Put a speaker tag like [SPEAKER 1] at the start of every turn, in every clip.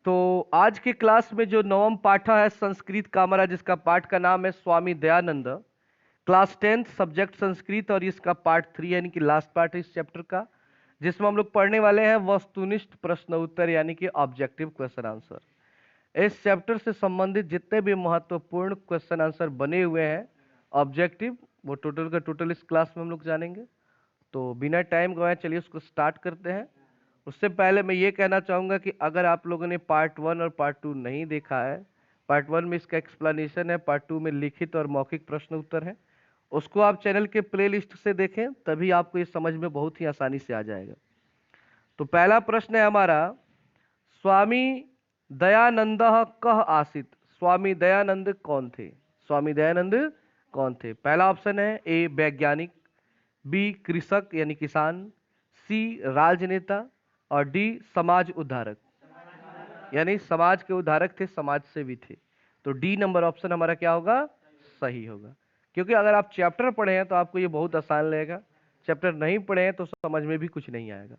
[SPEAKER 1] तो आज की क्लास में जो नवम पाठ है संस्कृत का हमारा, जिसका पाठ का नाम है Swami Dayanand, class 10th subject Sanskrit, और इसका पार्ट 3 यानी कि लास्ट पार्ट इस चैप्टर का, जिसमें हम लोग पढ़ने वाले हैं वस्तुनिष्ठ प्रश्न उत्तर यानी कि ऑब्जेक्टिव क्वेश्चन आंसर। इस चैप्टर से संबंधित जितने भी महत्वपूर्ण क्वेश्चन आंसर बने हुए हैं ऑब्जेक्टिव, वो टोटल का टोटल इस क्लास में हम लोग जानेंगे। तो बिना टाइम गवाए चलिए उसको स्टार्ट करते हैं। उससे पहले मैं ये कहना चाहूँगा कि अगर आप लोगों ने पार्ट 1 और पार्ट 2 नहीं देखा है, पार्ट 1 में इसका एक्सप्लेनेशन है, पार्ट 2 में लिखित और मौखिक प्रश्न उत्तर है, उसको आप चैनल के प्लेलिस्ट से देखें, तभी आपको ये समझ में बहुत ही आसानी से आ जाएगा। तो पहला प्रश्न है हमारा, स्वामी दयानंद कह आसित। स्वामी दयानंद कौन थे? स्वामी दयानंद कौन थे? पहला ऑप्शन है ए वैज्ञानिक, बी कृषक यानी किसान, सी राजनेता, और डी समाज उद्धारक यानी समाज के उद्धारक थे, समाज सेवी थे। तो डी नंबर ऑप्शन हमारा क्या होगा? सही होगा। क्योंकि अगर आप चैप्टर पढ़े हैं तो आपको ये बहुत आसान लगेगा, चैप्टर नहीं पढ़े हैं तो समझ में भी कुछ नहीं आएगा,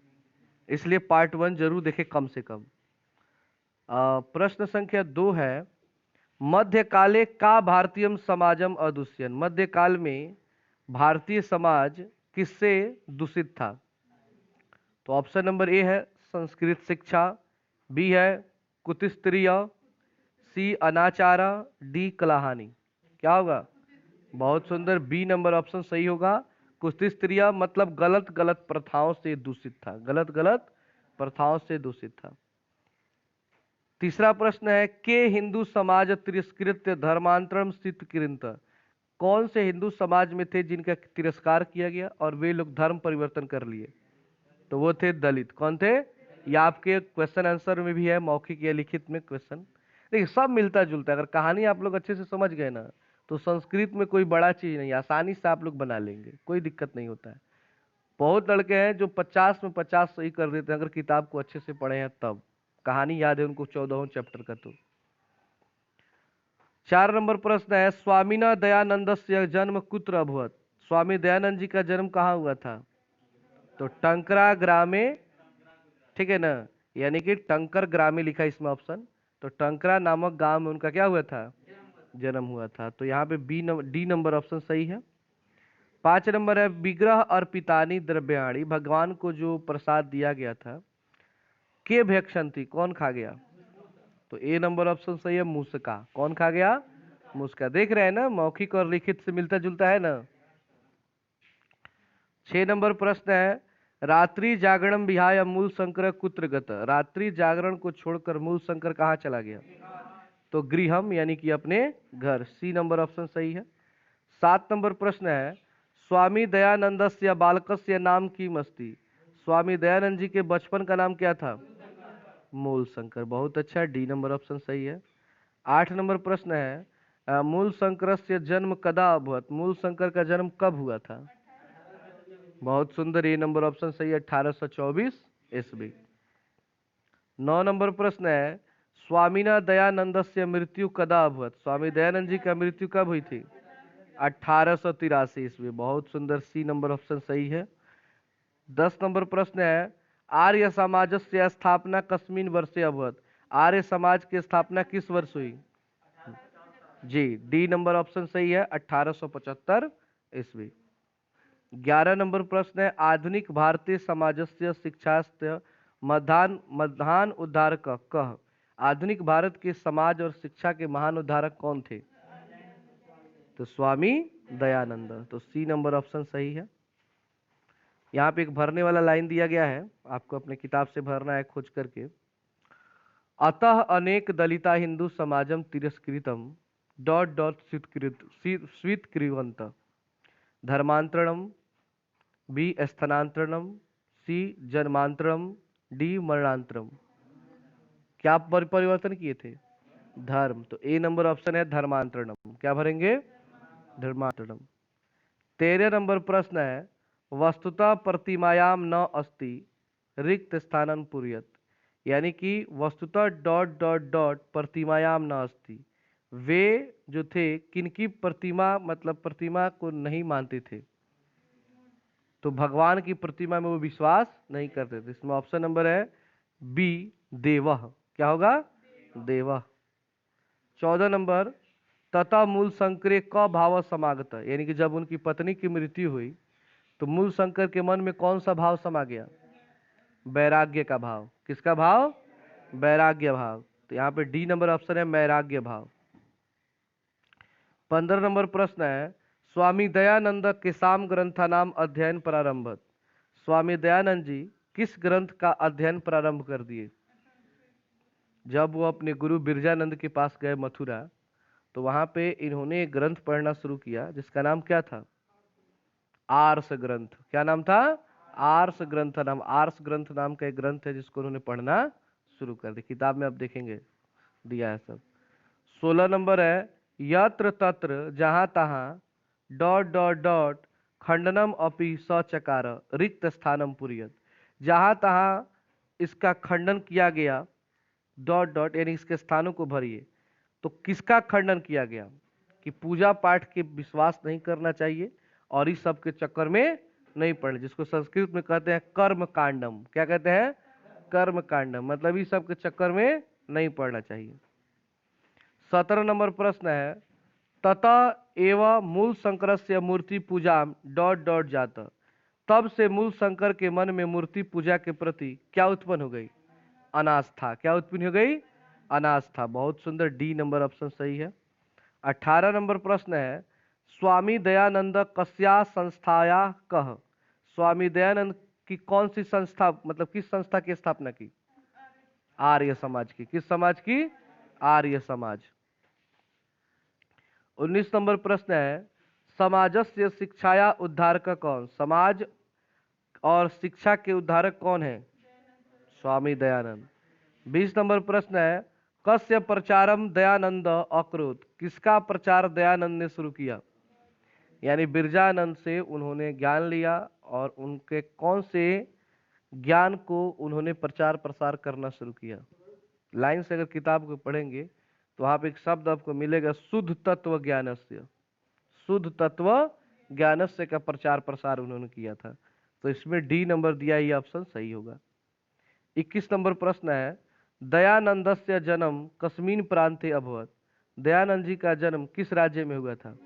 [SPEAKER 1] इसलिए पार्ट 1 जरूर देखें कम से कम। प्रश्न संख्या 2 है, मध्यकाले का भारतीयम समाजम अदूष्यन। मध्यकाल में भारतीय समाज किससे दूषित था? तो ऑप्शन नंबर ए है संस्कृत शिक्षा, बी है कुतिस्त्रीय, सी अनाचारा, डी कलाहानि। क्या होगा? बहुत सुंदर, बी नंबर ऑप्शन सही होगा। कुतिस्त्रीय मतलब गलत गलत प्रथाओं से दूषित था, गलत गलत प्रथाओं से दूषित था। तीसरा प्रश्न है, के हिंदू समाज तिरस्कृत धर्मांतरम स्थित किंत। कौन से हिंदू समाज में थे जिनका तिरस्कार किया गया और वे लोग धर्म परिवर्तन कर लिए? तो वो थे दलित। कौन थे? ये आपके क्वेश्चन आंसर में भी है, मौखिक या लिखित में क्वेश्चन। देखिए सब मिलता जुलता है, अगर कहानी आप लोग अच्छे से समझ गए ना तो संस्कृत में कोई बड़ा चीज नहीं, आसानी से आप लोग बना लेंगे, कोई दिक्कत नहीं होता है। बहुत लड़के हैं जो 50 में 50 सही कर देते हैं, अगर किताब को अच्छे से पढ़े हैं तब। कहानी याद है उनको 14वें चैप्टर का। तो 4 नंबर प्रश्न है, स्वामीना दयानंद से जन्म कुत्र अभवत। स्वामी दयानंद जी का जन्म कहाँ हुआ था? तो टंकरा ग्रामे, ठीक है ना, यानी कि टंकर ग्रामे लिखा है इसमें ऑप्शन। तो टंकरा नामक गांव में उनका क्या हुआ था? जन्म हुआ था। तो यहाँ पे डी नंबर ऑप्शन सही है। 5 नंबर है, विग्रह अर्पितानी द्रव्याणी। भगवान को जो प्रसाद दिया गया था, के भक्षंती, कौन खा गया? तो ए नंबर ऑप्शन सही है, मूसका। कौन खा गया? मूसका। देख रहे हैं ना, मौखिक और लिखित से मिलता जुलता है ना। 6 नंबर प्रश्न है, रात्रि जागरण विहाय मूल शंकर कुत्र गत। रात्रि जागरण को छोड़कर मूल शंकर कहाँ चला गया? तो गृहम यानी कि अपने घर। सी नंबर ऑप्शन सही है। 7 नंबर प्रश्न है, स्वामी दयानंदस्य बालकस्य नाम की मस्ती। स्वामी दयानंद जी के बचपन का नाम क्या था? मूल शंकर। बहुत अच्छा, डी नंबर ऑप्शन सही है। 8 नंबर प्रश्न है, मूल शंकर से जन्म कदा अभवत। मूल शंकर का जन्म कब हुआ था? बहुत सुंदर, ए नंबर ऑप्शन सही है, 1824 ईस्वी। 9 नंबर प्रश्न है, स्वामीना दयानंद से मृत्यु कदा अभवत। स्वामी दयानंद जी का मृत्यु कब हुई थी? 1883 ईस्वी। बहुत सुंदर, सी नंबर ऑप्शन सही है। 10 नंबर प्रश्न है, आर्य समाज से स्थापना कस्मिन वर्षे अभवत। आर्य समाज की स्थापना किस वर्ष हुई? जी, डी नंबर ऑप्शन सही है, 1875 ईस्वी। 11 नंबर प्रश्न है, आधुनिक भारतीय समाजस्य शिक्षास्य मधान उद्धारक कह। आधुनिक भारत के समाज और शिक्षा के महान उद्धारक कौन थे? तो स्वामी दयानंद। तो सी नंबर ऑप्शन सही है। यहाँ पे एक भरने वाला लाइन दिया गया है, आपको अपने किताब से भरना है खोज करके। अतः अनेक दलिता हिंदू समाजम तिरस्कृतम डॉट डॉट स्वीकृवंत। धर्मांतरणम, बी स्थानांतरणम, सी जन्मांतरम, डी मरणांतरम। क्या परिवर्तन किए थे? धर्म। तो ए नंबर ऑप्शन है धर्मांतरणम। क्या भरेंगे? धर्मांतरणम। 13 नंबर प्रश्न है, वस्तुतः प्रतिमायाम न अस्ति रिक्त स्थानन पुरियत। यानी कि वस्तुतः डॉट डॉट डॉट प्रतिमायाम न अस्ति, वे जो थे किनकी प्रतिमा, मतलब प्रतिमा को नहीं मानते थे, तो भगवान की प्रतिमा में वो विश्वास नहीं करते थे। इसमें ऑप्शन नंबर है बी देवः। क्या होगा? देवा। 14 नंबर, तथा मूल शंकरे क भाव समागत, यानी कि जब उनकी पत्नी की मृत्यु हुई तो मूल शंकर के मन में कौन सा भाव समा गया? वैराग्य का भाव। किसका भाव? वैराग्य भाव। तो यहाँ पे डी नंबर ऑप्शन है वैराग्य भाव। 15 नंबर प्रश्न है, स्वामी दयानंद किसाम ग्रंथा नाम अध्ययन प्रारंभत। स्वामी दयानंद जी किस ग्रंथ का अध्ययन प्रारंभ कर दिए? जब वो अपने गुरु बिरजानंद के पास गए मथुरा, तो वहां पे इन्होंने एक ग्रंथ पढ़ना शुरू किया जिसका नाम क्या था? आर्ष ग्रंथ। क्या नाम था? आर्ष ग्रंथ नाम। आर्ष ग्रंथ नाम का एक ग्रंथ है जिसको उन्होंने पढ़ना शुरू कर दिया। किताब में आप देखेंगे दिया है सब। 16 नंबर है, यत्र तत्र जहां तहां डॉट डॉट डॉट खंडनम अपि सचकार रिक्त स्थानम पुरियत। जहां तहां इसका खंडन किया गया, डॉट डॉट यानी इसके स्थानों को भरिए। तो किसका खंडन किया गया? कि पूजा पाठ के विश्वास नहीं करना चाहिए और इस सब के चक्कर में नहीं पड़ना, जिसको संस्कृत में कहते हैं कर्म कांडम। क्या कहते हैं? कर्म कांडम, मतलब इस सब के चक्कर में नहीं पड़ना चाहिए। 17 नंबर प्रश्न है, तथा एवं मूल शंकर से मूर्ति पूजा डॉट डॉट जाता। तब से मूल शंकर के मन में मूर्ति पूजा के प्रति क्या उत्पन्न हो गई? अनास्था। क्या उत्पन्न हो गई? अनास्था। बहुत सुंदर, डी नंबर ऑप्शन सही है। 18 नंबर प्रश्न है, स्वामी दयानंद कस्या संस्थाया कह। स्वामी दयानंद की कौन सी संस्था, मतलब किस संस्था की स्थापना की? आर्य समाज की। किस समाज की? आर्य समाज। 19 नंबर प्रश्न है, समाजस्य शिक्षाया उद्धारक कौन? समाज और शिक्षा के उद्धारक कौन है? स्वामी दयानंद। 20 नंबर प्रश्न है, कस्य प्रचारम दयानंद अकरोत। किसका प्रचार दयानंद ने शुरू किया? यानी बिरजानंद से उन्होंने ज्ञान लिया और उनके कौन से ज्ञान को उन्होंने प्रचार प्रसार करना शुरू किया? लाइन से अगर किताब को पढ़ेंगे तो वहां पे एक शब्द आपको मिलेगा, शुद्ध तत्व ज्ञानस्य। शुद्ध तत्व ज्ञानस्य का प्रचार प्रसार उन्होंने किया था। तो इसमें डी नंबर दिया, ये ऑप्शन सही होगा। 21 नंबर प्रश्न है, दयानंदस्य जन्म कस्मिन प्रांते अभवत। दयानंद जी का जन्म किस राज्य में हुआ था?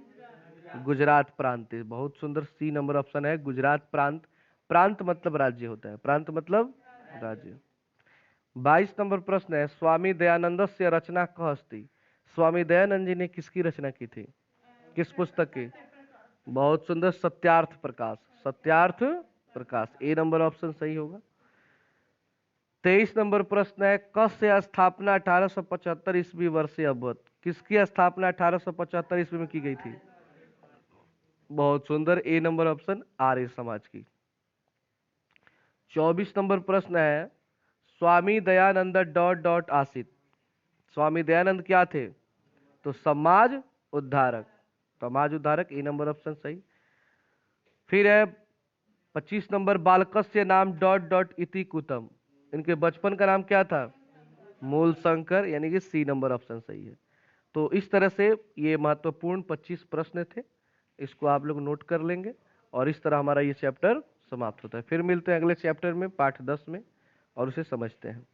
[SPEAKER 1] गुजरात प्रांत। बहुत सुंदर, सी नंबर ऑप्शन है गुजरात प्रांत। प्रांत मतलब राज्य होता है, प्रांत मतलब राज्य। 22 नंबर प्रश्न है, स्वामी दयानंद से रचना कह अस्ति। स्वामी दयानंद जी ने किसकी रचना की थी? किस पुस्तक की? बहुत सुंदर, सत्यार्थ प्रकाश। सत्यार्थ प्रकाश, ए नंबर ऑप्शन सही होगा। 23 नंबर प्रश्न है, कस्य स्थापना 1875 ईस्वी वर्षे अभवत। किसकी स्थापना 1875 ईस्वी में की गई थी? बहुत सुंदर, ए नंबर ऑप्शन आर्य समाज की। 24 नंबर प्रश्न है, स्वामी दयानंद डॉट डॉट आसित। स्वामी दयानंद क्या थे? तो समाज उद्धारक। समाज उद्धारक, ए नंबर ऑप्शन सही। फिर है 25 नंबर, बालकस्य नाम डॉट डॉट इति कुतम। इनके बचपन का नाम क्या था? मूल शंकर, यानी कि सी नंबर ऑप्शन सही है। तो इस तरह से ये महत्वपूर्ण 25 प्रश्न थे, इसको आप लोग नोट कर लेंगे और इस तरह हमारा ये चैप्टर समाप्त होता है। फिर मिलते हैं अगले चैप्टर में, पाठ 10 में, और उसे समझते हैं।